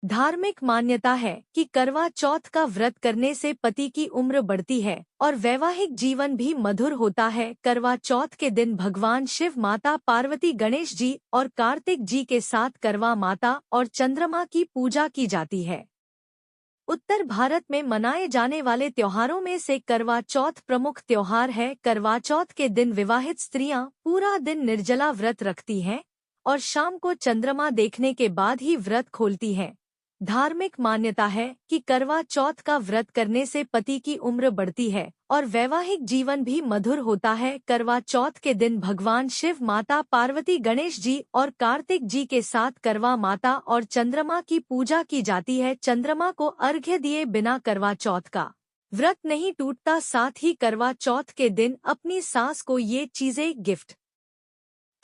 धार्मिक मान्यता है कि करवा चौथ का व्रत करने से पति की उम्र बढ़ती है और वैवाहिक जीवन भी मधुर होता है। करवा चौथ के दिन भगवान शिव, माता पार्वती, गणेश जी और कार्तिक जी के साथ करवा माता और चंद्रमा की पूजा की जाती है। उत्तर भारत में मनाए जाने वाले त्योहारों में से करवा चौथ प्रमुख त्योहार है। करवा चौथ के दिन विवाहित स्त्रियां पूरा दिन निर्जला व्रत रखती हैं और शाम को चंद्रमा देखने के बाद ही व्रत खोलती हैं। धार्मिक मान्यता है कि करवा चौथ का व्रत करने से पति की उम्र बढ़ती है और वैवाहिक जीवन भी मधुर होता है। करवा चौथ के दिन भगवान शिव, माता पार्वती, गणेश जी और कार्तिक जी के साथ करवा माता और चंद्रमा की पूजा की जाती है। चंद्रमा को अर्घ्य दिए बिना करवा चौथ का व्रत नहीं टूटता। साथ ही करवा चौथ के दिन अपनी सास को ये चीजें गिफ्ट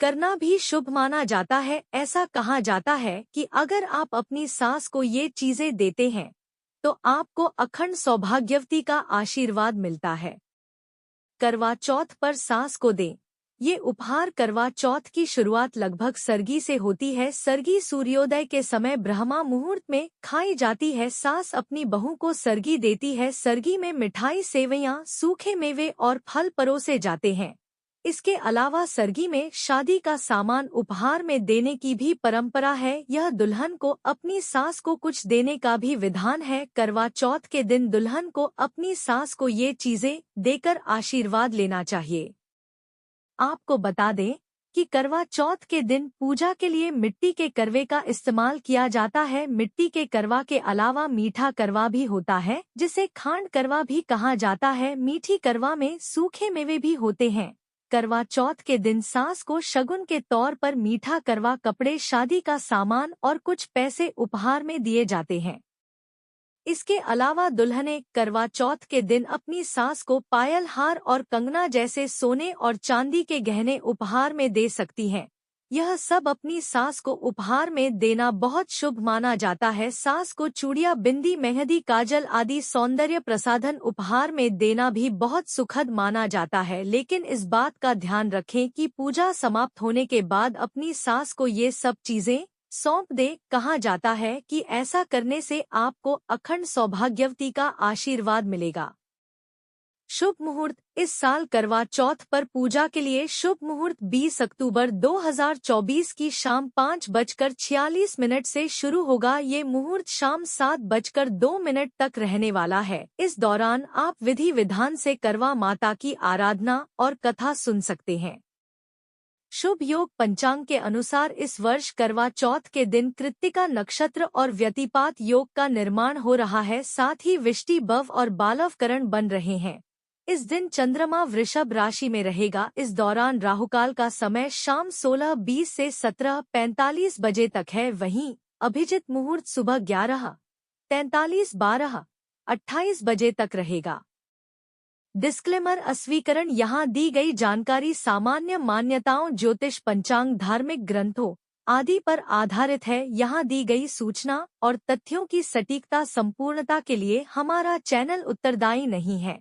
करना भी शुभ माना जाता है। ऐसा कहा जाता है कि अगर आप अपनी सास को ये चीजें देते हैं तो आपको अखंड सौभाग्यवती का आशीर्वाद मिलता है। करवा चौथ पर सास को दें ये उपहार। करवा चौथ की शुरुआत लगभग सरगी से होती है। सरगी सूर्योदय के समय ब्रह्मा मुहूर्त में खाई जाती है। सास अपनी बहू को सरगी देती है। सरगी में मिठाई, सेवइयां, सूखे मेवे और फल परोसे जाते हैं। इसके अलावा सरगी में शादी का सामान उपहार में देने की भी परंपरा है। यह दुल्हन को अपनी सास को कुछ देने का भी विधान है। करवा चौथ के दिन दुल्हन को अपनी सास को ये चीजें देकर आशीर्वाद लेना चाहिए। आपको बता दें कि करवा चौथ के दिन पूजा के लिए मिट्टी के करवे का इस्तेमाल किया जाता है। मिट्टी के करवा के अलावा मीठा करवा भी होता है, जिसे खांड करवा भी कहा जाता है। मीठी करवा में सूखे मेवे भी होते हैं। करवा चौथ के दिन सास को शगुन के तौर पर मीठा करवा, कपड़े, शादी का सामान और कुछ पैसे उपहार में दिए जाते हैं। इसके अलावा दुल्हनें करवा चौथ के दिन अपनी सास को पायल, हार और कंगना जैसे सोने और चांदी के गहने उपहार में दे सकती हैं। यह सब अपनी सास को उपहार में देना बहुत शुभ माना जाता है। सास को चूड़ियां, बिंदी, मेहंदी, काजल आदि सौंदर्य प्रसाधन उपहार में देना भी बहुत सुखद माना जाता है। लेकिन इस बात का ध्यान रखें कि पूजा समाप्त होने के बाद अपनी सास को ये सब चीजें सौंप दे। कहा जाता है कि ऐसा करने से आपको अखंड सौभाग्यवती का आशीर्वाद मिलेगा। शुभ मुहूर्त। इस साल करवा चौथ पर पूजा के लिए शुभ मुहूर्त 20 अक्टूबर 2024 की शाम 5:46 से शुरू होगा। ये मुहूर्त शाम 7:02 तक रहने वाला है। इस दौरान आप विधि विधान से करवा माता की आराधना और कथा सुन सकते हैं। शुभ योग। पंचांग के अनुसार इस वर्ष करवा चौथ के दिन कृत्तिका नक्षत्र और व्यतिपात योग का निर्माण हो रहा है। साथ ही विष्टि, भव और बालवकरण बन रहे हैं। इस दिन चंद्रमा वृषभ राशि में रहेगा। इस दौरान राहुकाल का समय शाम 16:20 से 17:45 बजे तक है। वहीं अभिजित मुहूर्त सुबह 11:43, 12:28 बजे तक रहेगा। डिस्क्लेमर। अस्वीकरण। यहाँ दी गई जानकारी सामान्य मान्यताओं, ज्योतिष, पंचांग, धार्मिक ग्रंथों आदि पर आधारित है। यहाँ दी गई सूचना और तथ्यों की सटीकता, संपूर्णता के लिए हमारा चैनल उत्तरदायी नहीं है।